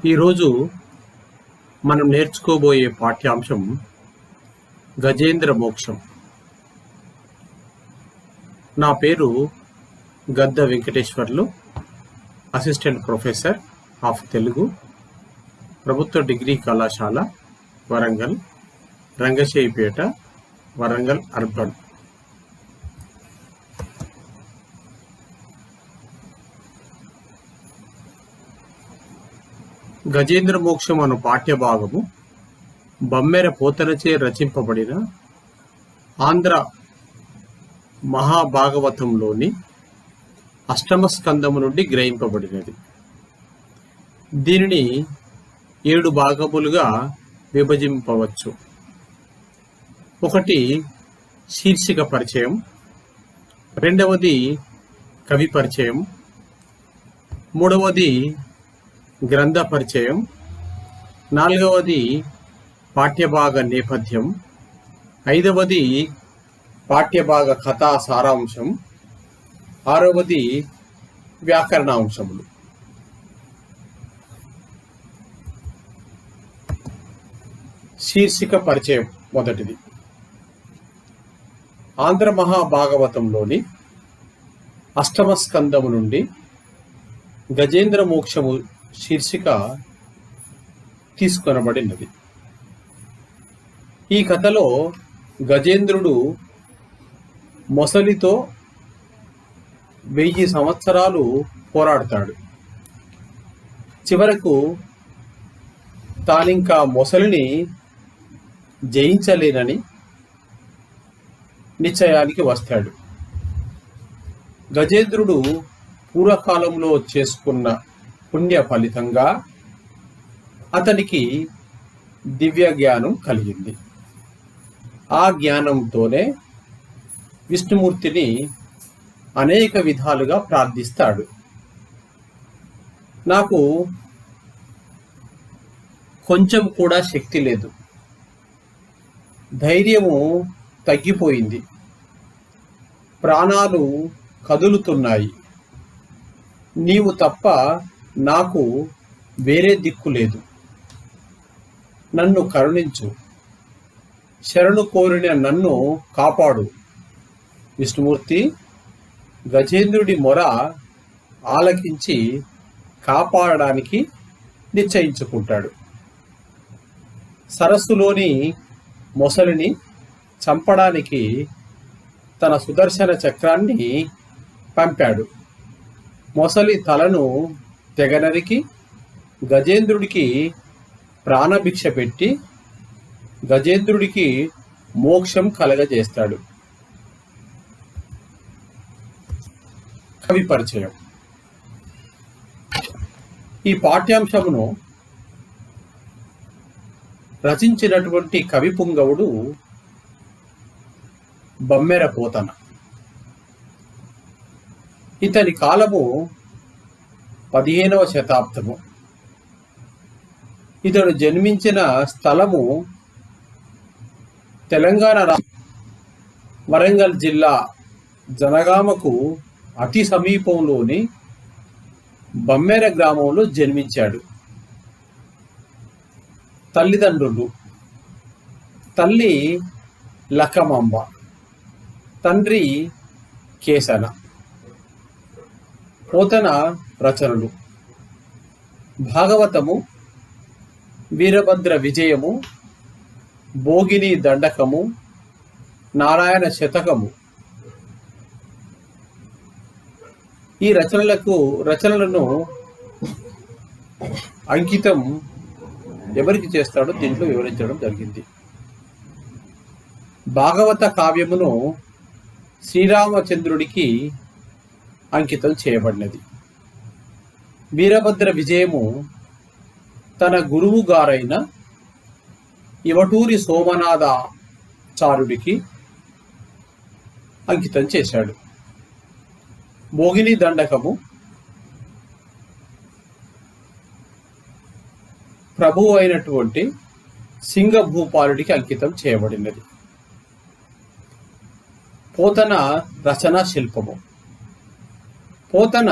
ఈరోజు మనం నేర్చుకోబోయే పాఠ్యాంశం గజేంద్ర మోక్షం. నా పేరు గద్ద Venkateswarlu, assistant professor of Telugu, ప్రభుత్వ డిగ్రీ కళాశాల వరంగల్, రంగశేయిపేట, వరంగల్ అర్బన్. గజేంద్ర మోక్షం అను పాఠ్యభాగము బమ్మెర పోతనచే రచింపబడిన ఆంధ్ర మహాభాగవతంలోని అష్టమ స్కందము నుండి గ్రహింపబడినది. దీనిని 7 భాగములుగా విభజింపవచ్చు. 1 శీర్షిక పరిచయం, 2వది కవి పరిచయం, 3వది గ్రంథ పరిచయం, 4వది పాఠ్యభాగ నేపథ్యం, 5వది పాఠ్యభాగ కథా సారాంశం, 6వది వ్యాకరణాంశములు. శీర్షిక పరిచయం. మొదటిది, ఆంధ్ర మహాభాగవతంలోని అష్టమ స్కందము నుండి గజేంద్ర మోక్షము శీర్షిక తీసుకొనబడినది. ఈ కథలో గజేంద్రుడు మొసలితో 1000 సంవత్సరాలు పోరాడతాడు. చివరకు తానింకా మొసలిని జయించలేనని నిశ్చయానికి వస్తాడు. గజేంద్రుడు పూర్వకాలంలో చేసుకున్న పుణ్య ఫలితంగా అతనికి దివ్య జ్ఞానం కలిగింది. ఆ జ్ఞానంతోనే విష్ణుమూర్తిని అనేక విధాలుగా ప్రార్థిస్తాడు. నాకు కొంచెం కూడా శక్తి లేదు, ధైర్యము తగ్గిపోయింది, ప్రాణాలు కదులుతున్నాయి, నీవు తప్ప నాకు వేరే దిక్కు లేదు, నన్ను కరుణించు, శరణు కోరిన నన్ను కాపాడు. విష్ణుమూర్తి గజేంద్రుడి మొర ఆలకించి కాపాడడానికి నిశ్చయించుకుంటాడు. సరస్సులోని మొసలిని చంపడానికి తన సుదర్శన చక్రాన్ని పంపాడు. మొసలి తలను తెగనరికి గజేంద్రుడికి ప్రాణభిక్ష పెట్టి గజేంద్రుడికి మోక్షం కలగజేస్తాడు. కవి పరిచయం. ఈ పాఠ్యాంశమును రచించినటువంటి కవి పుంగవుడు బమ్మెర పోతన. ఇతని కాలము 15వ శతాబ్దము. ఇతడు జన్మించిన స్థలము తెలంగాణ వరంగల్ జిల్లా జనగామకు అతి సమీపంలోని బమ్మెర గ్రామంలో జన్మించాడు. తల్లిదండ్రులు: తల్లి లక్కమాంబ, తండ్రి కేసన. పోతన రచనలు: భాగవతము, వీరభద్ర విజయము, భోగిని దండకము, నారాయణ శతకము. ఈ రచనలను అంకితం ఎవరికి చేస్తాడో దీంట్లో వివరించడం జరిగింది. భాగవత కావ్యమును శ్రీరామచంద్రుడికి అంకితం చేయబడినది. వీరభద్ర విజయము తన గురువు గారైన ఇవటూరి సోమనాథాచార్యుడికి అంకితం చేశాడు. భోగిని దండకము ప్రభువు అయినటువంటి సింగభూపాలుడికి అంకితం చేయబడినది. పోతన రచనా శిల్పము. పోతన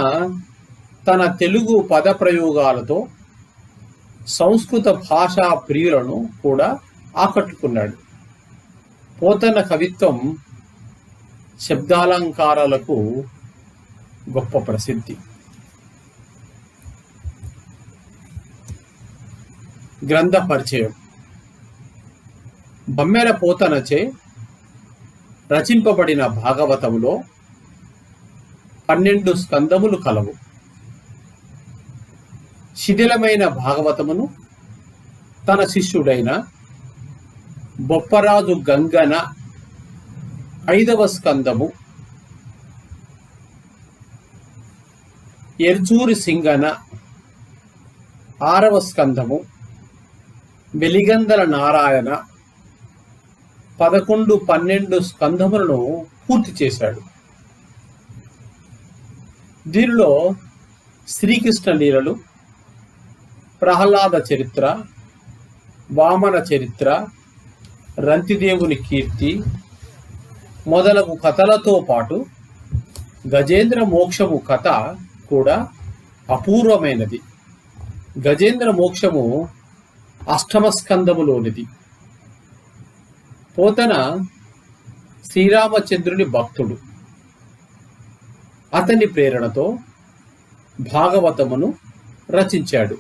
తన తెలుగు పద ప్రయోగాలతో సంస్కృత భాషా ప్రియులను కూడా ఆకట్టుకున్నాడు. పోతన కవిత్వం శబ్దాలంకారాలకు గొప్ప ప్రసిద్ధి. గ్రంథ పరిచయం. బమ్మెర పోతనచే రచింపబడిన భాగవతములో 12 స్కందములు కలవు. శిథిలమైన భాగవతమును తన శిష్యుడైన బొప్పరాజు గంగన 5వ స్కందము, ఎర్జూరి సింగన 6వ స్కందము, వెలిగందల నారాయణ 11-12 స్కందములను పూర్తి చేశాడు. దీనిలో శ్రీకృష్ణ లీలలు, ప్రహ్లాద చరిత్ర, వామన చరిత్ర, రంతిదేవుని కీర్తి మొదలగు కథలతో పాటు గజేంద్ర మోక్షము కథ కూడా అపూర్వమైనది. గజేంద్ర మోక్షము 8వ స్కందములోనిది. పోతన శ్రీరామచంద్రుని భక్తుడు. అతని ప్రేరణతో భాగవతమును రచించాడు.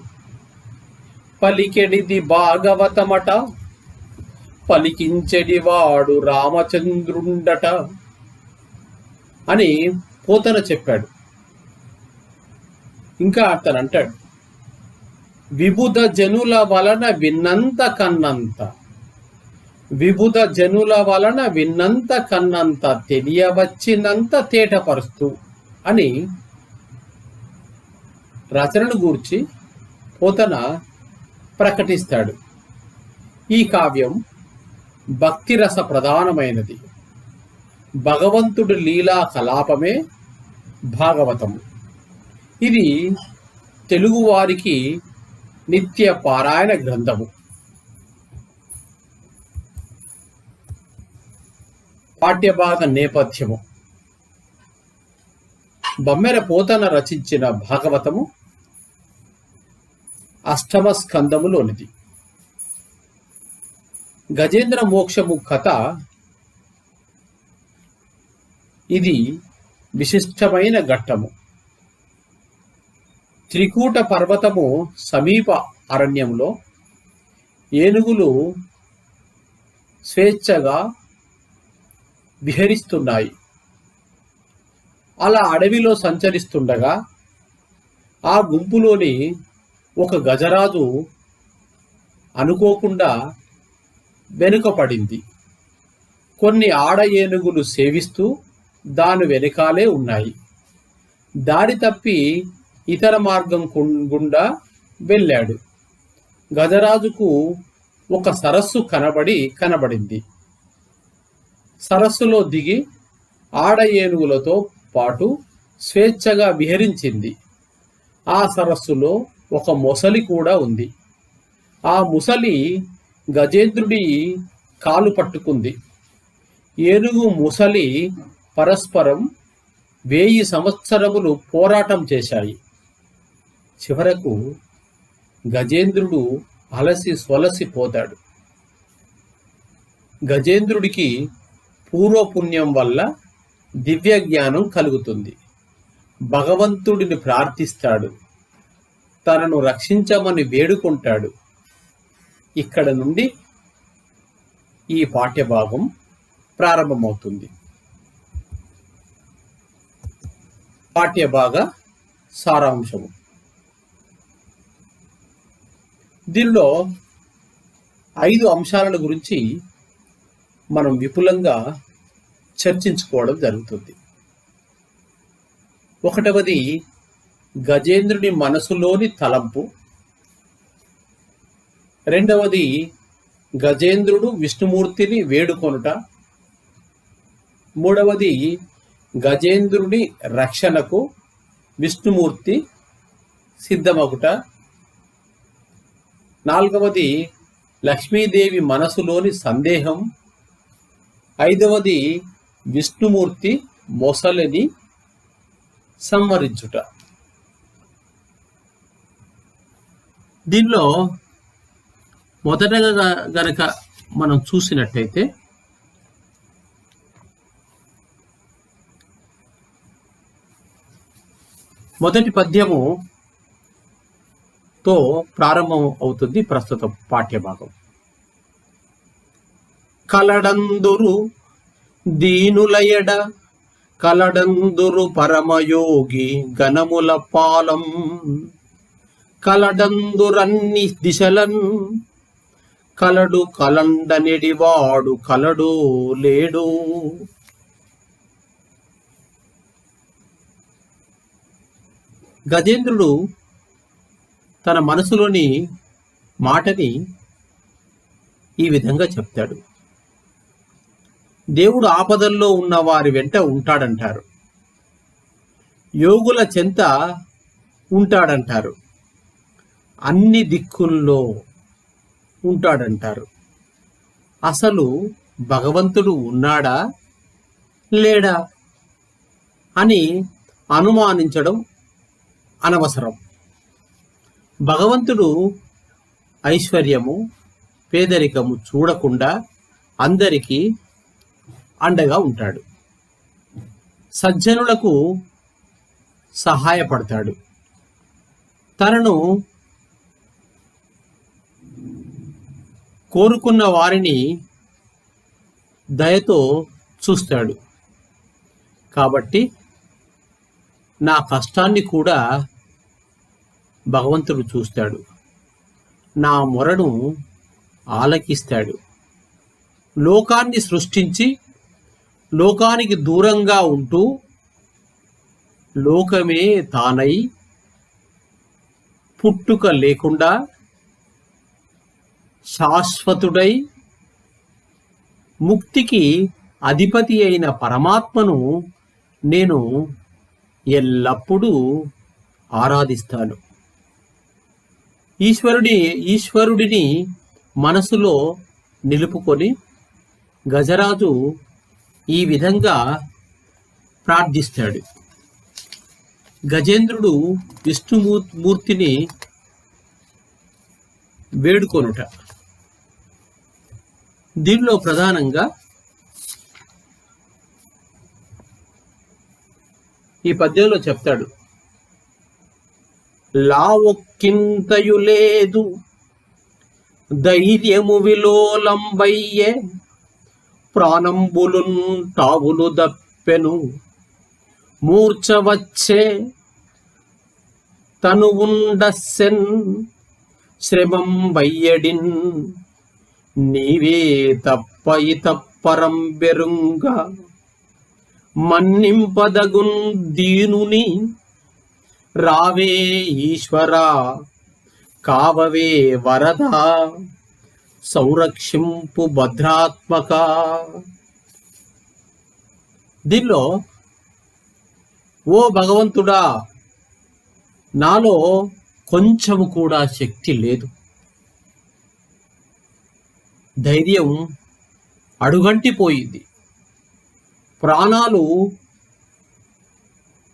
పలికెడిది భాగవతమట, పలికించెడివాడు రామచంద్రుండట అని పోతన చెప్పాడు. ఇంకా అతను అంటాడు, విబుధ జనుల వలన విన్నంత కన్నంత, విబుధ జనుల వలన విన్నంత కన్నంత తెలియవచ్చినంత తేటపరుస్తూ అని రచనను గూర్చి పోతన ప్రకటిస్తాడు. ఈ కావ్యం భక్తిరస ప్రధానమైనది. భగవంతుడి లీలా కలాపమే భాగవతము. ఇది తెలుగువారికి నిత్య పారాయణ గ్రంథము. పాఠ్యభాగ నేపథ్యము. బమ్మెర పోతన రచించిన భాగవతము 8వ స్కందములోనిది. గజేంద్ర మోక్షము కథ ఇది విశిష్టమైన ఘట్టము. త్రికూట పర్వతము సమీప అరణ్యంలో ఏనుగులు స్వేచ్ఛగా విహరిస్తున్నాయి. అలా అడవిలో సంచరిస్తుండగా ఆ గుంపులోని ఒక గజరాజు అనుకోకుండా వెనుకపడింది. కొన్ని ఆడ ఏనుగులు సేవిస్తూ దాని వెనకాలే ఉన్నాయి. దారి తప్పి ఇతర మార్గం గుండా వెళ్ళాడు. గజరాజుకు ఒక సరస్సు కనబడింది. సరస్సులో దిగి ఆడ ఏనుగులతో పాటు స్వేచ్ఛగా విహరించింది. ఆ సరస్సులో ఒక మొసలి కూడా ఉంది. ఆ ముసలి గజేంద్రుడి కాలు పట్టుకుంది. ఏనుగు ముసలి పరస్పరం 1000 సంవత్సరములు పోరాటం చేశాయి. చివరకు గజేంద్రుడు అలసి సొలసిపోతాడు. గజేంద్రుడికి పూర్వపుణ్యం వల్ల దివ్య జ్ఞానం కలుగుతుంది. భగవంతుడిని ప్రార్థిస్తాడు. తనను రక్షించమని వేడుకుంటాడు. ఇక్కడ నుండి ఈ పాఠ్యభాగం ప్రారంభమవుతుంది. పాఠ్యభాగ సారాంశము. దీనిలో 5 అంశాల గురించి మనం విపులంగా చర్చించుకోవడం జరుగుతుంది. ఒకటవది గజేంద్రుని మనసులోని తలంపు. రెండవది గజేంద్రుడు విష్ణుమూర్తిని వేడుకొనుట. మూడవది గజేంద్రుని రక్షణకు విష్ణుమూర్తి సిద్ధమగుట. నాలుగవది లక్ష్మీదేవి మనసులోని సందేహం. ఐదవది విష్ణుమూర్తి మొసలిని సంహరించుట. దీనిలో మొదటగా గనక మనం చూసినట్టయితే మొదటి పద్యముతో ప్రారంభం అవుతుంది ప్రస్తుతం పాఠ్యభాగం. కలడందురు దీనులయడ కలడందురు పరమయోగి గణముల పాలం కలడందురన్ని దిశలన్ కలడు కలండనిడివాడు కలడు లేడు. గజేంద్రుడు తన మనసులోని మాటని ఈ విధంగా చెప్తాడు. దేవుడు ఆపదల్లో ఉన్న వారి వెంట ఉంటాడంటారు, యోగుల చెంత ఉంటాడంటారు, అన్ని దిక్కుల్లో ఉంటాడంటారు. అసలు భగవంతుడు ఉన్నాడా లేడా అని అనుమానించడం అనవసరం. భగవంతుడు ఐశ్వర్యము పేదరికము చూడకుండా అందరికీ అండగా ఉంటాడు, సజ్జనులకు సహాయపడతాడు, తనను కోరుకున్న వారిని దయతో చూస్తాడు. కాబట్టి నా కష్టాన్ని కూడా భగవంతుడు చూస్తాడు, నా మొరను ఆలకిస్తాడు. లోకాన్ని సృష్టించి లోకానికి దూరంగా ఉంటూ లోకమే తానై పుట్టుక లేకుండా శాశ్వతుడై ముక్తికి అధిపతి అయిన పరమాత్మను నేను ఎల్లప్పుడూ ఆరాధిస్తాను. ఈశ్వరుడిని మనసులో నిలుపుకొని గజరాజు ఈ విధంగా ప్రార్థిస్తాడు. గజేంద్రుడు విష్ణుమూర్తిని వేడుకొనుట. దీనిలో ప్రధానంగా ఈ పద్యంలో చెప్తాడు, లావొక్కింతయు లేదు ధైర్యము విలోలంబయ్యే ప్రాణంబులున్ తావులు దప్పెను మూర్ఛ వచ్చే తను ఉండెన్ శ్రమం వయ్యడిన్ నీవే తప్ప ఇతప్పరం బెరుంగా మన్నింపదగున్ దీనుని రావే ఈశ్వరా కావవే వరదా సంరక్షింపు భద్రాత్మక. దీనిలో ఓ భగవంతుడా, నాలో కొంచెము కూడా శక్తి లేదు, ధైర్యం అడుగంటిపోయింది, ప్రాణాలు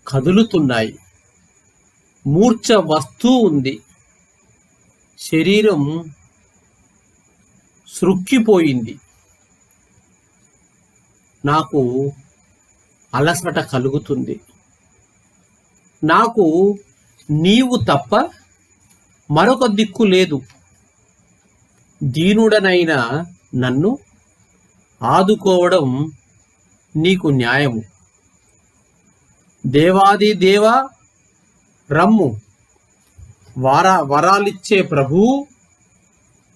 కదులుతున్నాయి, మూర్ఛ వస్తూ ఉంది, శరీరం సృక్కిపోయింది, నాకు అలసట కలుగుతుంది, నాకు నీవు తప్ప మరొక దిక్కు లేదు, దీనుడనైన నన్ను ఆదుకోవడం నీకు న్యాయము. దేవాది దేవా రమ్ము, వరాలిచ్చే ప్రభు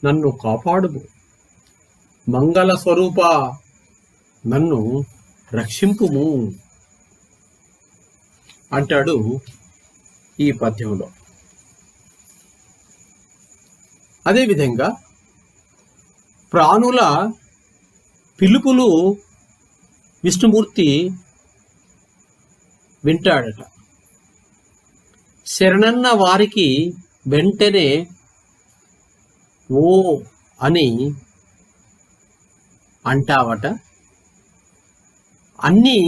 నన్ను కాపాడుము, మంగళ స్వరూప నన్ను రక్షింపుము అంటాడు ఈ పద్యంలో. అదేవిధంగా ప్రాణుల పిలుపులు విష్ణుమూర్తి వింటాడట. శరణన్న వారికి వెంటనే ఓ అని అంటావట, అన్నీ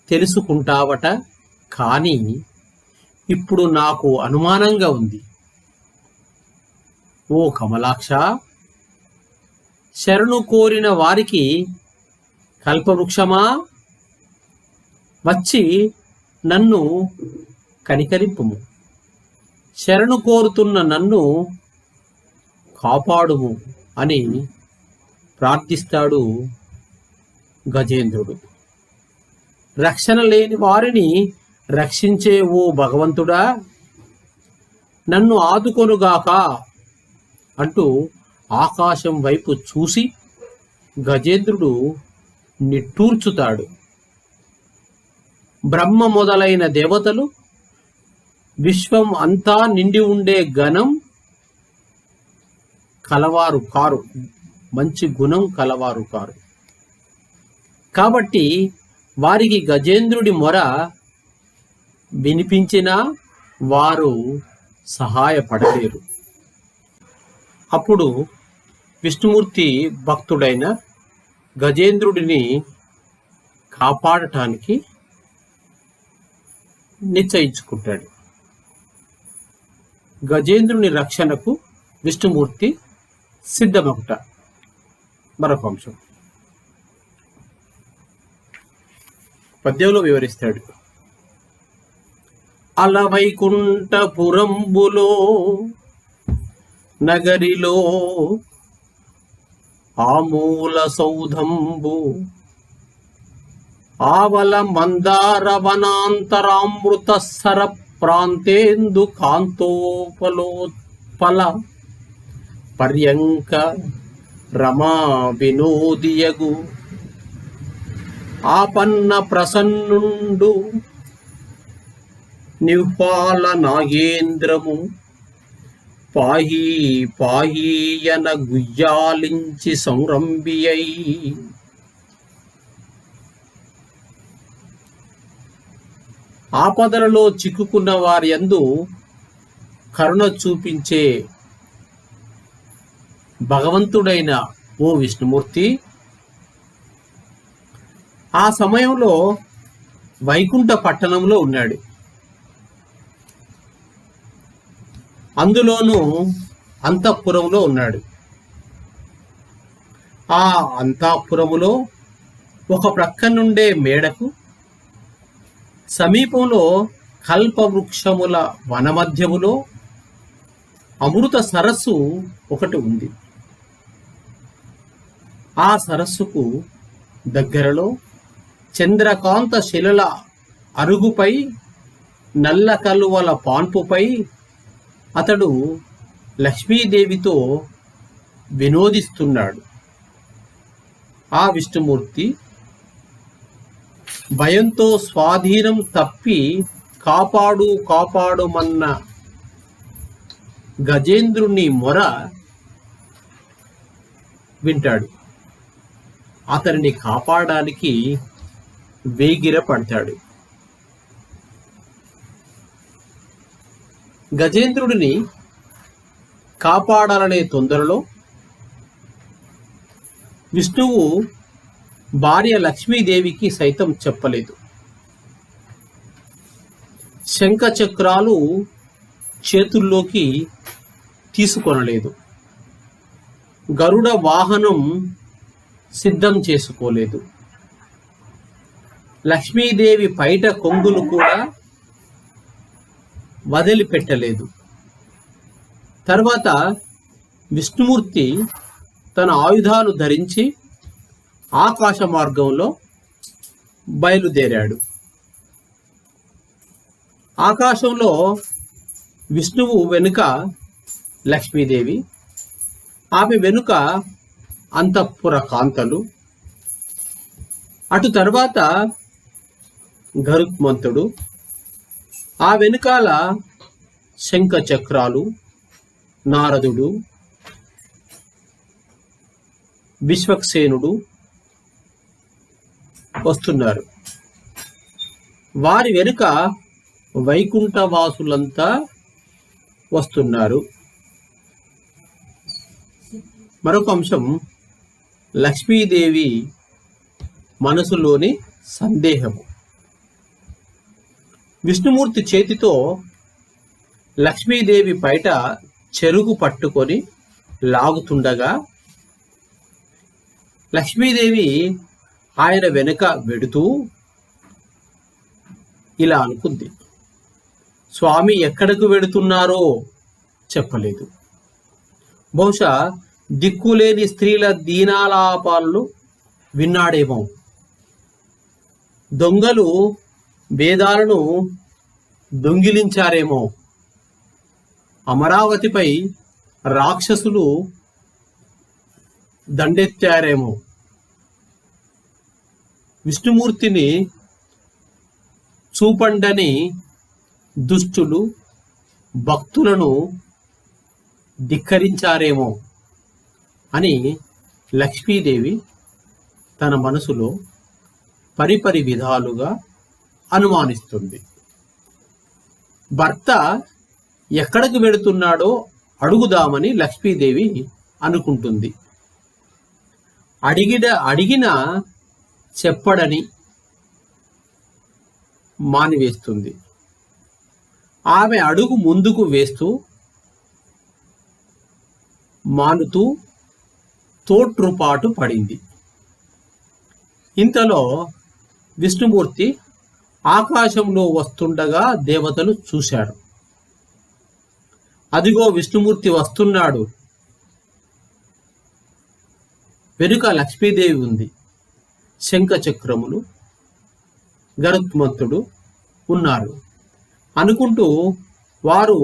తెలుసుకుంటావట. కానీ ఇప్పుడు నాకు అనుమానంగా ఉంది, ఓ కమలాక్ష, శరణు కోరిన వారికి కల్పవృక్షమా, వచ్చి నన్ను కనికరింపుము, శరణు కోరుతున్న నన్ను కాపాడుము అని ప్రార్థిస్తాడు గజేంద్రుడు. రక్షణ లేని వారిని రక్షించే ఓ భగవంతుడా, నన్ను ఆదుకొనుగాక అంటూ ఆకాశం వైపు చూసి గజేంద్రుడు నిట్టూర్చుతాడు. బ్రహ్మ మొదలైన దేవతలు, విశ్వం అంతా నిండి ఉండే గణం కలవారు కారు, మంచి గుణం కలవారు కారు. కాబట్టి వారికి గజేంద్రుడి మొర వినిపించినా వారు సహాయపడలేరు. అప్పుడు విష్ణుమూర్తి భక్తుడైన గజేంద్రుడిని కాపాడటానికి నిశ్చయించుకుంటాడు. గజేంద్రుని రక్షణకు విష్ణుమూర్తి సిద్ధమగుట మరొక అంశం. పద్యంలో వివరిస్తాడు. అలవైకుంఠపురంబులో నగరిలో ఆమూల సౌధంబు, ఆవల మందార వనాంతరామృత సర ప్రాంతేందు కాంతోపలోత్పల పర్యంక రమా వినోదియగు, ఆపన్న ప్రసన్నుండు నివ్పాల నాగేంద్రము, పాహీ పాహీయన గుయ్యాలించి సంరంభియై, ఆపదలలో చిక్కుకున్న వారి యందు కరుణ చూపించే భగవంతుడైన ఓ విష్ణుమూర్తి, ఆ సమయంలో వైకుంఠ పట్టణంలో ఉన్నాడు. అందులోనూ అంతఃపురంలో ఉన్నాడు. ఆ అంతఃపురములో ఒక ప్రక్క నుండే మేడకు సమీపంలో కల్పవృక్షముల వనమధ్యములో అమృత సరస్సు ఒకటి ఉంది. ఆ సరస్సుకు దగ్గరలో చంద్రకాంత శిలల అరుగుపై, నల్ల కలువల పాన్పుపై అతడు లక్ష్మీదేవితో వినోదిస్తున్నాడు. ఆ విష్ణుమూర్తి భయంతో స్వాధీనం తప్పి కాపాడు కాపాడుమన్న గజేంద్రుని మొర వింటాడు. అతనిని కాపాడడానికి వేగిర పడతాడు. గజేంద్రుడిని కాపాడాలనే తొందరలో విష్ణువు భార్య లక్ష్మీదేవికి సైతం చెప్పలేదు. శంఖచక్రాలు చేతుల్లోకి తీసుకొనలేదు. గరుడ వాహనం సిద్ధం చేసుకోలేదు. లక్ష్మీదేవి పైట కొంగును కూడా వదిలిపెట్టలేదు. తర్వాత విష్ణుమూర్తి తన ఆయుధాలు ధరించి ఆకాశ మార్గంలో బయలుదేరాడు. ఆకాశంలో విష్ణువు వెనుక లక్ష్మీదేవి, ఆమె వెనుక అంతఃపుర కాంతలు, అటు తర్వాత గరుత్మంతుడు, ఆ వెనుకాల శంఖ చక్రాలు, నారదుడు, విశ్వక్సేనుడు వస్తున్నారు. వారి వెనుక వైకుంఠవాసులంతా వస్తున్నారు. మరొక అంశం, లక్ష్మీదేవి మనసులోని సందేహము. విష్ణుమూర్తి చేతితో లక్ష్మీదేవి పైట చెరుగు పట్టుకొని లాగుతుండగా లక్ష్మీదేవి ఆయన వెనుక వెడుతూ ఇలా అనుకుంది. స్వామి ఎక్కడకు వెడుతున్నారో చెప్పలేదు. బహుశా దిక్కులేని స్త్రీల దీనాలాపాలను విన్నాడేమో. దొంగలు వేదాలను దొంగిలించారేమో. అమరావతిపై రాక్షసులు దండెత్తారేమో. విష్ణుమూర్తిని చూపండని దుష్టులు భక్తులను ధిక్కరించారేమో అని లక్ష్మీదేవి తన మనసులో పరిపరి విధాలుగా అనుమానిస్తుంది. భర్త ఎక్కడికి వెళుతున్నాడో అడుగుదామని లక్ష్మీదేవి అనుకుంటుంది. అడిగిన చెప్పడని మానివేస్తుంది. ఆమె అడుగు ముందుకు వేస్తూ మానుతూ తోట్రుపాటు పడింది. ఇంతలో విష్ణుమూర్తి ఆకాశంలో వస్తుండగా దేవతలు చూశారు. అదిగో విష్ణుమూర్తి వస్తున్నాడు. వెనుక లక్ష్మీదేవి ఉంది. శంఖ చక్రములు గరుత్మంతుడు ఉన్నారు అనుకుంటూ వారు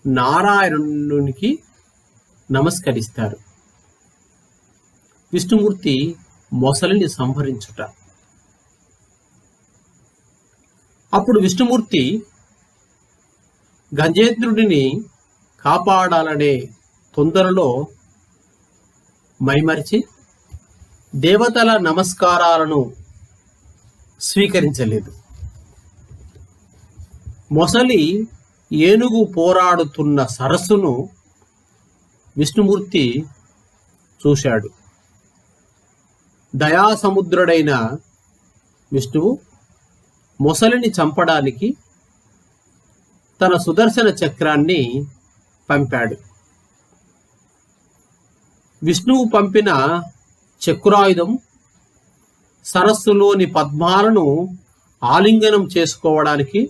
నారాయణునికి నమస్కరిస్తారు. విష్ణుమూర్తి మొసలిని సంహరించుట. అప్పుడు విష్ణుమూర్తి గజేంద్రుడిని కాపాడాలనే తొందరలో మైమరిచి దేవతల నమస్కారాలను స్వీకరించలేదు. మొసలి ఏనుగు పోరాడుతున్న సరస్సును విష్ణుమూర్తి చూశాడు. దయాసముద్రుడైన విష్ణువు మొసలిని చంపడానికి తన సుదర్శన చక్రాన్ని పంపాడు. విష్ణువు పంపిన చక్రాయుధం సరస్సులోని పద్మాలను ఆలింగనం చేసుకోవడానికి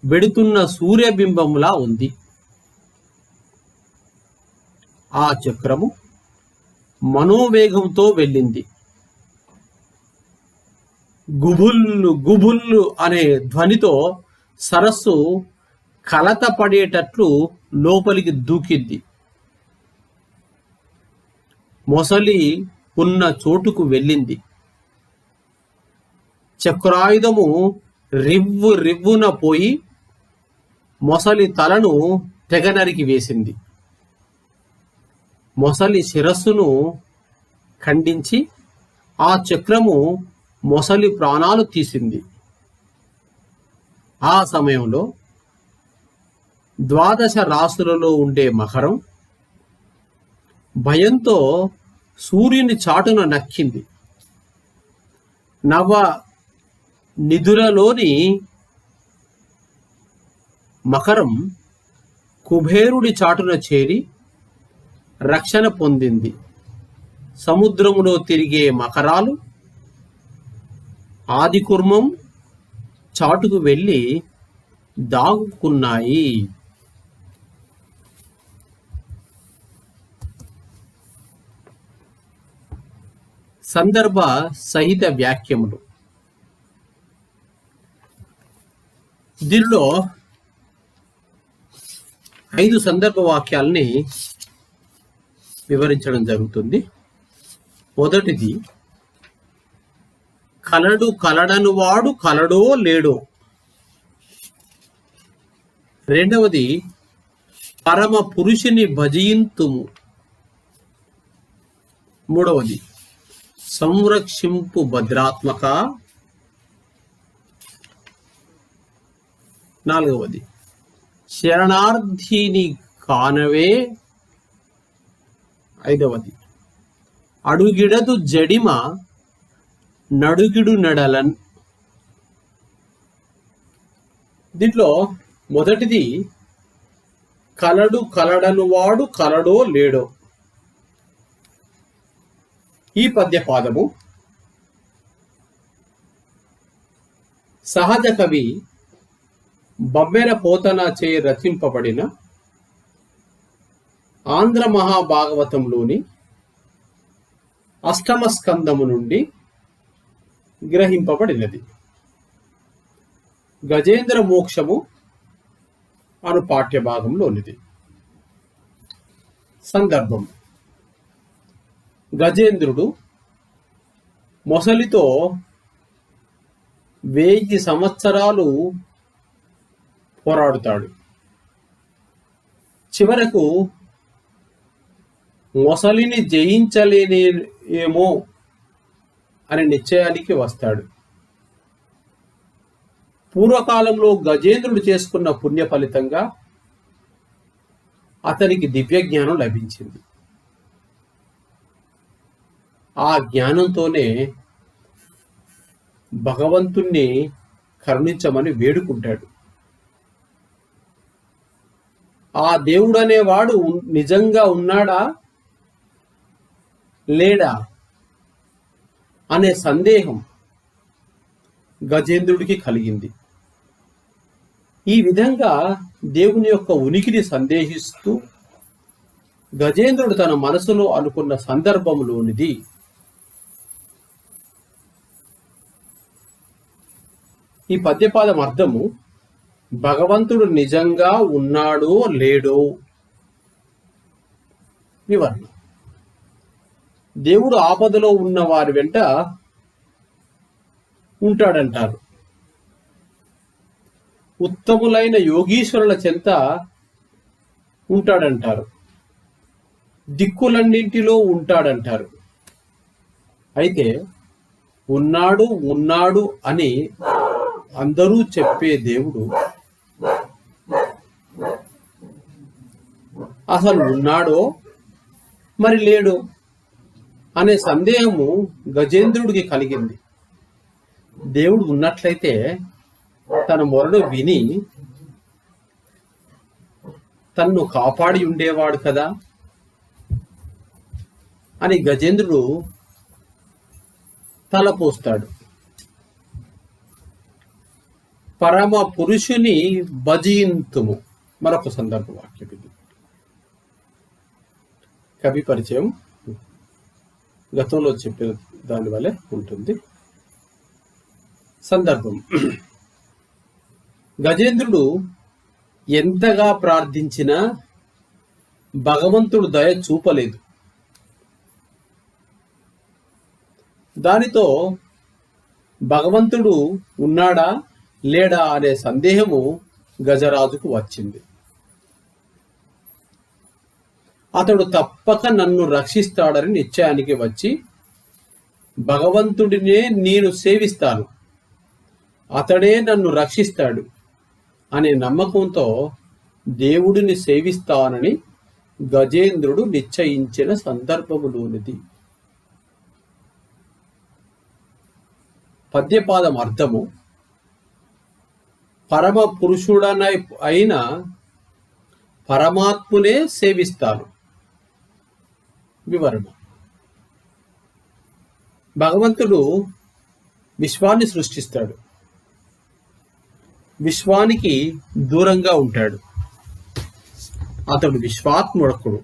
వెడుతున్న సూర్యబింబంలా ఉంది. ఆ చక్రము మనోవేగంతో వెళ్ళింది. గుబుల్లు గుబుల్లు అనే ధ్వనితో సరస్సు కలత పడేటట్లు లోపలికి దూకింది. మొసలి ఉన్న చోటుకు వెళ్ళింది. చక్రాయుధము రివ్వు రివ్వున పోయి మొసలి తలను తెగనరికి వేసింది. మొసలి శిరస్సును ఖండించి ఆ చక్రము మొసలి ప్రాణాలు తీసింది. ఆ సమయంలో 12 రాశులలో ఉండే మకరం భయంతో సూర్యుని చాటున నక్కింది. నవ నిధులలోని మకరం కుబేరుడి చాటున చేరి రక్షణ పొందింది. సముద్రములో తిరిగే మకరాలు ఆదికుర్మం చాటుకు వెళ్ళి దాగుకున్నాయి. సందర్భ సహిత వ్యాఖ్యములు. దీనిలో 5 సందర్భ వాక్యాలని వివరించడం జరుగుతుంది. మొదటిది, కలడు కలడను వాడు కలడో లేడో. రెండవది, పరమ పురుషుని భజయింతుము. మూడవది, సంరక్షింపు భద్రాత్మక. నాలుగవది, శరణార్థిని కానవే. ఐదవది, అడుగిడదు జడిమ నడుగిడు నడలన్. దీంట్లో మొదటిది, కలడు కలడను వాడు కలడో లేడో. ఈ పద్యపాదము సహజ కవి బమ్మెర పోతనచే రచింపబడిన ఆంధ్ర మహాభాగవతంలోని అష్టమ స్కందము నుండి గ్రహింపబడినది. గజేంద్ర మోక్షము అను పాఠ్యభాగంలోనిది. సందర్భం: గజేంద్రుడు మొసలితో 1000 సంవత్సరాలు పోరాడుతాడు. చివరకు మొసలిని జయించలేనేమో అనే నిశ్చయానికి వస్తాడు. పూర్వకాలంలో గజేంద్రుడు చేసుకున్న పుణ్య ఫలితంగా అతనికి దివ్యజ్ఞానం లభించింది. ఆ జ్ఞానంతోనే భగవంతుణ్ణి కరుణించమని వేడుకుంటాడు. ఆ దేవుడనేవాడు నిజంగా ఉన్నాడా లేడా అనే సందేహం గజేంద్రుడికి కలిగింది. ఈ విధంగా దేవుని యొక్క ఉనికిని సందేహిస్తూ గజేంద్రుడు తన మనసులో అనుకున్న సందర్భంలోనిది ఈ పద్యపాదం అర్థము: భగవంతుడు నిజంగా ఉన్నాడో లేడో. వివరణ: దేవుడు ఆపదలో ఉన్న వారి వెంట ఉంటాడంటారు. ఉత్తములైన యోగీశ్వరుల చెంత ఉంటాడంటారు. దిక్కులన్నింటిలో ఉంటాడంటారు. అయితే ఉన్నాడు ఉన్నాడు అని అందరూ చెప్పే దేవుడు అసలు ఉన్నాడో మరి లేడో అనే సందేహము గజేంద్రుడికి కలిగింది. దేవుడు ఉన్నట్లయితే తన మొరను విని తన్ను కాపాడి ఉండేవాడు కదా అని గజేంద్రుడు తలపోస్తాడు. పరమ పురుషుని భజింతుము మరొక సందర్భ వాక్యం ఇది. కవి పరిచయం గతంలో చెప్పిన దాని వల్లే ఉంటుంది. సందర్భం: గజేంద్రుడు ఎంతగా ప్రార్థించినా భగవంతుడు దయ చూపలేదు. దానితో భగవంతుడు ఉన్నాడా లేడా అనే సందేహము గజరాజుకు వచ్చింది. అతడు తప్పక నన్ను రక్షిస్తాడని నిశ్చయానికి వచ్చి భగవంతుడినే నేను సేవిస్తాను, అతడే నన్ను రక్షిస్తాడు అనే నమ్మకంతో దేవుడిని సేవిస్తానని గజేంద్రుడు నిశ్చయించిన సందర్భములోనిది. పద్యపాదం అర్థము: పరమ పురుషుడనై అయిన పరమాత్మునే సేవిస్తాను. వివరణ: భగవంతుడు విశ్వాన్ని సృష్టిస్తాడు. విశ్వానికి దూరంగా ఉంటాడు. అతడు విశ్వాత్మకుడు.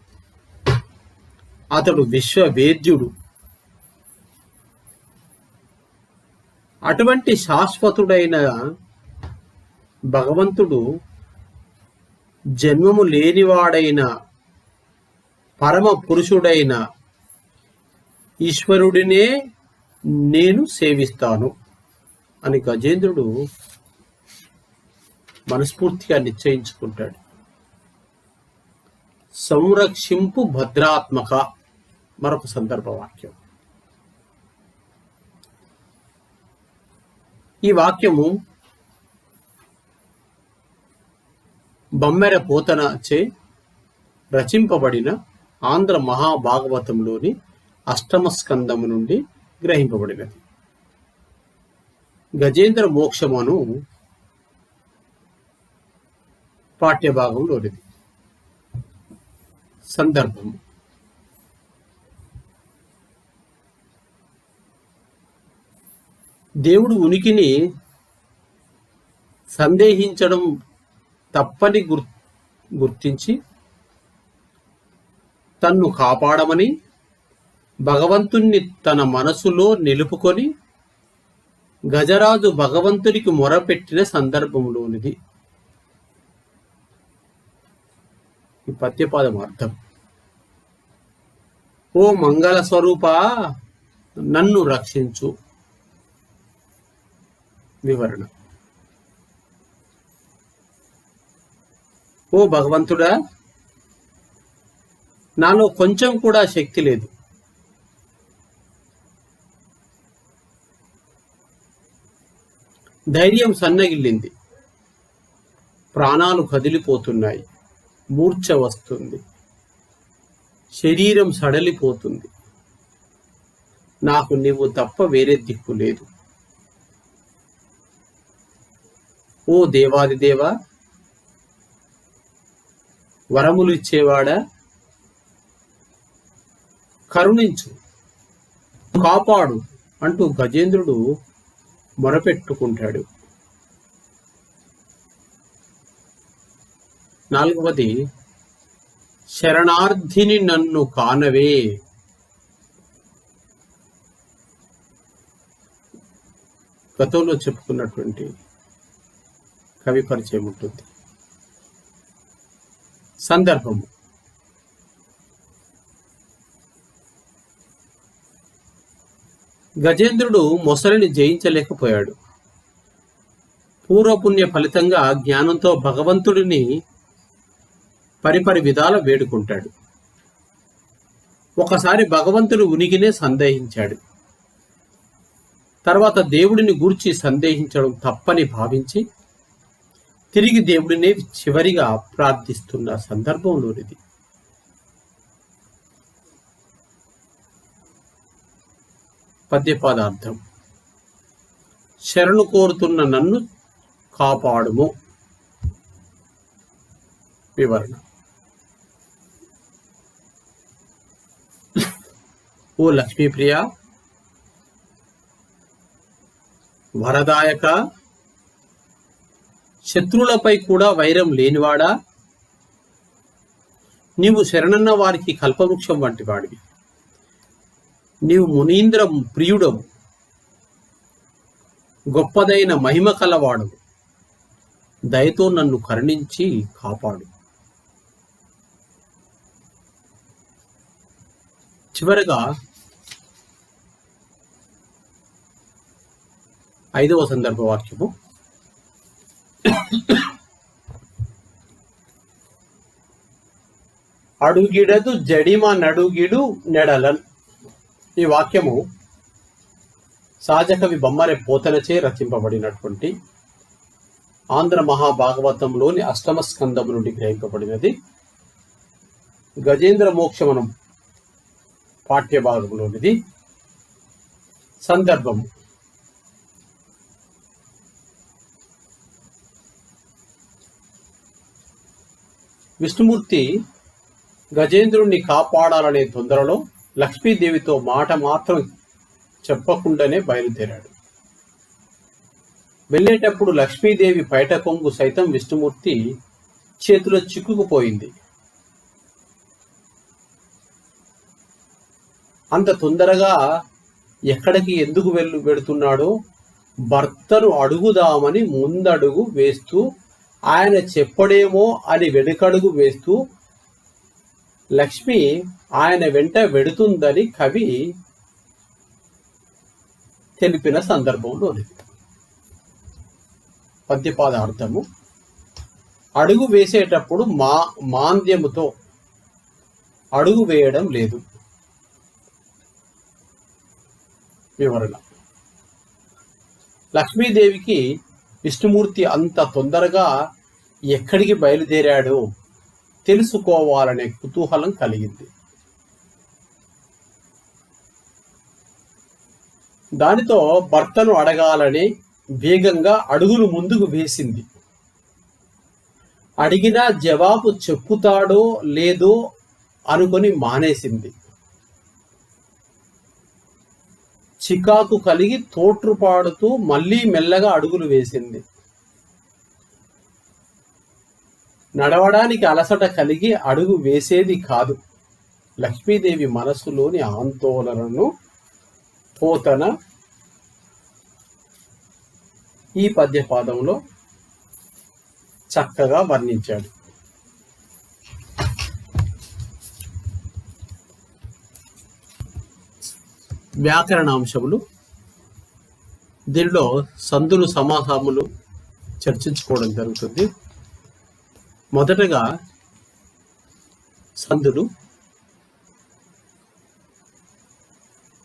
అతడు విశ్వవేద్యుడు. అటువంటి శాశ్వతుడైన భగవంతుడు జన్మము లేనివాడైన పరమ పురుషుడైన ఈశ్వరుడినే నేను సేవిస్తాను అని గజేంద్రుడు మనస్ఫూర్తిగా నిశ్చయించుకుంటాడు. సంరక్షింపు భద్రాత్మక మరొక సందర్భ వాక్యం. ఈ వాక్యము బమ్మెర పోతనచే రచింపబడిన ఆంధ్ర మహాభాగవతంలోని అష్టమ స్కందము నుండి గ్రహింపబడినది. గజేంద్ర మోక్షమును పాఠ్యభాగంలోనిది. సందర్భం. దేవుడు ఉనికిని సందేహించడం తప్పని గుర్తించి తన్ను కాపాడమని భగవంతుణ్ణి తన మనసులో నిలుపుకొని గజరాజు భగవంతుడికి మొరపెట్టిన సందర్భంలోనిది ఈ పద్యపాదం అర్థం. ఓ మంగళ స్వరూప, నన్ను రక్షించు. వివరణ. ఓ భగవంతుడా, నాలో కొంచెం కూడా శక్తి లేదు. ధైర్యం సన్నగిల్లింది, ప్రాణాలు కదిలిపోతున్నాయి, మూర్ఛ వస్తుంది, శరీరం సడలిపోతుంది. నాకు నీవు తప్ప వేరే దిక్కు లేదు. ఓ దేవాదిదేవా, వరములు ఇచ్చేవాడా, కరుణించు, కాపాడు అంటూ గజేంద్రుడు మొరపెట్టుకుంటాడు. 4వది, శరణార్థిని నన్ను కానవే. గతంలో చెప్పుకున్నటువంటి కవి పరిచయం ఉంటుంది. సందర్భము. గజేంద్రుడు మొసలిని జయించలేకపోయాడు. పూర్వపుణ్య ఫలితంగా జ్ఞానంతో భగవంతుడిని పరిపరి విధాల వేడుకుంటాడు. ఒకసారి భగవంతుడి ఉనికినే సందేహించాడు. తర్వాత దేవుడిని గూర్చి సందేహించడం తప్పని భావించి తిరిగి దేవుడినే చివరిగా ప్రార్థిస్తున్న సందర్భంలోనిది. పద్యపాదార్థం. శరణు కోరుతున్న నన్ను కాపాడుము. వివరణ. ఓ లక్ష్మీప్రియ, వరదాయక, శత్రువులపై కూడా వైరం లేనివాడా, నీవు శరణన్న వారికి కల్పవృక్షం వంటి వాడివి. నీవు మునీంద్ర ప్రియుడవు, గొప్పదైన మహిమ కలవాడవు. దయతో నన్ను కరుణించి కాపాడు. చివరగా 5వ సందర్భ వాక్యము. అడుగిడదు జడిమ నడుగిడు నెడలన్. ఈ వాక్యము సహజకవి బొమ్మరె పోతనచే రచింపబడినటువంటి ఆంధ్ర మహాభాగవతంలోని 8వ స్కందము నుండి గ్రహింపబడినది. గజేంద్ర మోక్షమనం పాఠ్యభాగంలోనిది. సందర్భము. విష్ణుమూర్తి గజేంద్రుణ్ణి కాపాడాలనే తొందరలో లక్ష్మీదేవితో మాట మాత్రం చెప్పకుండానే బయలుదేరాడు. వెళ్ళేటప్పుడు లక్ష్మీదేవి పైట కొంగు సైతం విష్ణుమూర్తి చేతిలో చిక్కుకుపోయింది. అంత తొందరగా ఎక్కడికి ఎందుకు వెడుతున్నాడో భర్తను అడుగుదామని ముందడుగు వేస్తూ, ఆయన చెప్పడేమో అని వెనుకడుగు వేస్తూ లక్ష్మి ఆయన వెంట వెడుతుందని కవి తెలిపిన సందర్భంలో పద్యపాదార్థము. అడుగు వేసేటప్పుడు మాంద్యముతో అడుగు వేయడం లేదు. వివరణ. లక్ష్మీదేవికి విష్ణుమూర్తి అంత తొందరగా ఎక్కడికి బయలుదేరాడో తెలుసుకోవాలనే కుతూహలం కలిగింది. దానితో భర్తను అడగాలని వేగంగా అడుగులు ముందుకు వేసింది. అడిగినా జవాబు చెప్పుతాడో లేదో అనుకొని మానేసింది. చికాకు కలిగి తోట్రుపాడుతూ మళ్ళీ మెల్లగా అడుగులు వేసింది. నడవడానికి అలసట కలిగి అడుగు వేసేది కాదు. లక్ష్మీదేవి మనస్సులోని ఆందోళనను పోతన ఈ పద్యపాదంలో చక్కగా వర్ణించాడు. వ్యాకరణాంశములు, దీనిలో సందులు సమాసములు చర్చించుకోవడం జరుగుతుంది. మొదటగా సందులు.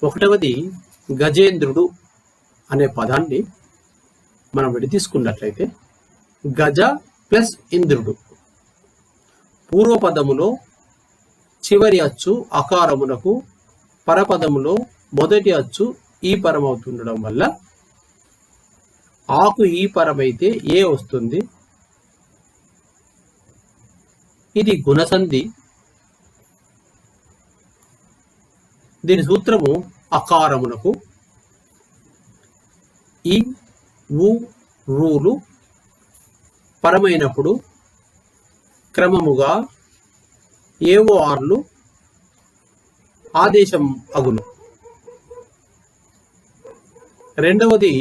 ఒకటవది గజేంద్రుడు అనే పదాన్ని మనం విడదీసుకున్నట్లయితే గజ ప్లస్ ఇంద్రుడు. పూర్వపదములో చివరి అచ్చు అకారమునకు, పరపదములో మొదటి అచ్చు ఈ పరమవుతుండడం వల్ల ఆకు ఈ పరమైతే ఏ వస్తుంది. ఇది గుణసంధి. దీని సూత్రము అకారమునకు ఈ ఊ రూలు పరమైనప్పుడు క్రమముగా ఏవో ఆర్లు ఆదేశం అగును. రెండవది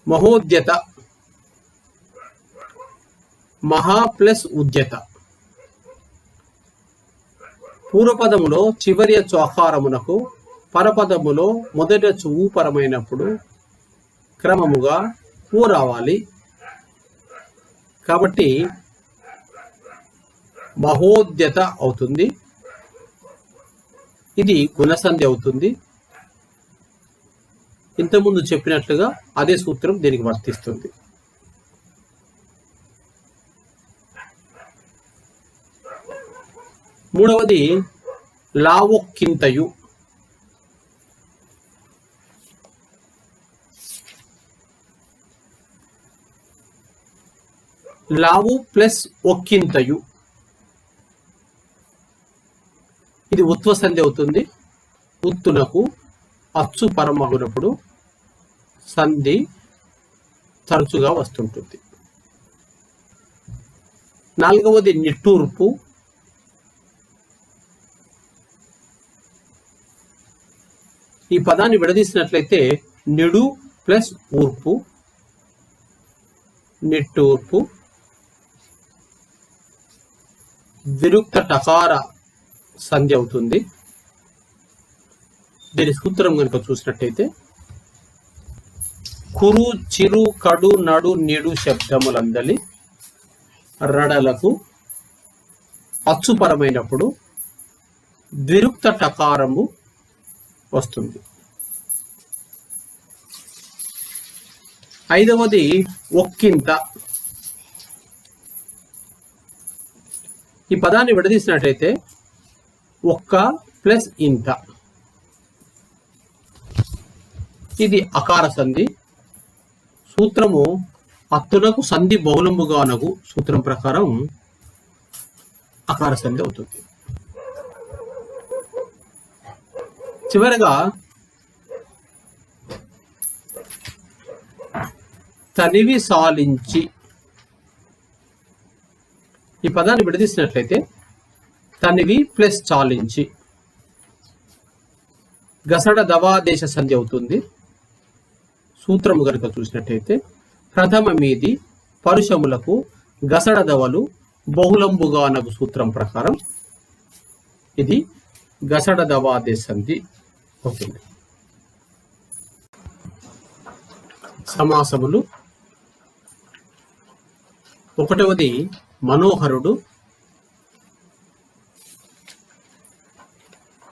మహోద్యత. మహా ప్లస్ ఉద్యత. పూర్వపదములో చివరి అచ్చు అకారమునకు, పరపదములో మొదటి అచ్చు ఊపరమైనప్పుడు క్రమముగా ఊ రావాలి. కాబట్టి మహోద్యత అవుతుంది. ఇది గుణసంధి అవుతుంది. ఇంతకుముందు చెప్పినట్లుగా అదే సూత్రం దీనికి వర్తిస్తుంది. మూడవది లావొక్కింతయు. లావు ప్లస్ ఒక్కింతయు. ఇది ఉత్వ సంధి అవుతుంది. ఉత్తునకు అచ్చు పరమగునప్పుడు సంధి తరచుగా వస్తుంటుంది. నాలుగవది నిట్టూర్పు. ఈ పదాన్ని విడదీసినట్లయితే నిడు ప్లస్ ఊర్పు, నిట్టూర్పు. విరుక్త టకార సంధి అవుతుంది. దీని సూత్రం కనుక చూసినట్టయితే కురు చిరు కడు నడు నిడు శబ్దములందలి రడలకు అచ్చుపరమైనప్పుడు విరుక్త టకారము వస్తుంది. ఐదవది ఒక్కింత. ఈ పదాన్ని విడదీసినట్టయితే ఒక్క ప్లస్ ఇంత. ఇది అకార సంధి. సూత్రము అత్తునకు సంధి బహుళంబుగానగు సూత్రం ప్రకారం అకార సంధి అవుతుంది. చివరగా తనివి సాలించి. ఈ పదాన్ని విడదీసినట్లయితే తనివి ప్లస్ చాలించి గసడ దవాదేశ సంధి అవుతుంది. సూత్రము కనుక చూసినట్టయితే ప్రథమ మీది పరుషములకు గసడ దవలు బహుళంబుగానగు సూత్రం ప్రకారం ఇది గసడ దవాదేశ సంధి అవుతుంది. సమాసములు. ఒకటవది మనోహరుడు.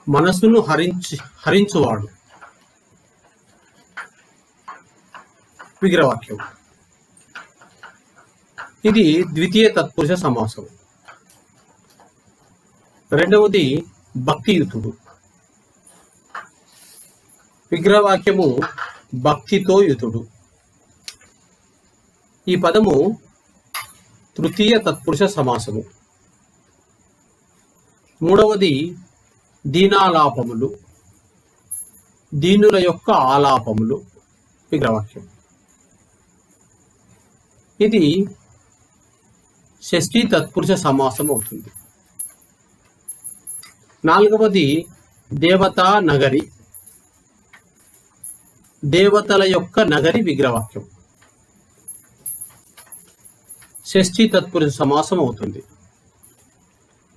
మనసును హరించువాడు. విగ్రహవాక్యం. ఇది ద్వితీయ తత్పురుష సమాసం. రెండవది భక్తియుతుడు. విగ్రహవాక్యము భక్తితో యుతుడు. ఈ పదము తృతీయ తత్పురుష సమాసము. మూడవది దీనాలాపములు, దీనుల యొక్క ఆలాపములు విగ్రహవాక్యం. ఇది షష్ఠీ తత్పురుష సమాసం అవుతుంది. నాలుగవది దేవతా నగరి, దేవతల యొక్క నగరి విగ్రహవాక్యం. షష్ఠీ తత్పురుష సమాసం అవుతుంది.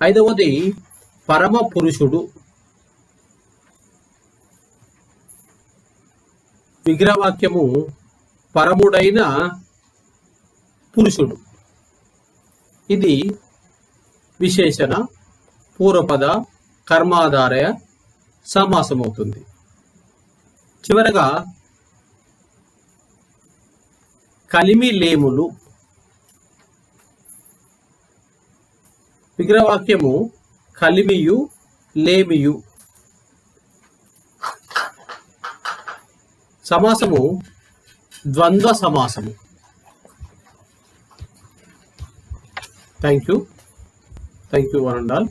ఐదవది పరమ పురుషుడు, విగ్రహవాక్యము పరముడైన పురుషుడు. ఇది విశేషణ, పూర్వపద, కర్మాధారయ సమాసం అవుతుంది. చివరగా కలిమి లేములు, విగ్రహవాక్యము కలిమియు లేమియు. సమాసము ద్వంద్వ సమాసము. Thank you one and all.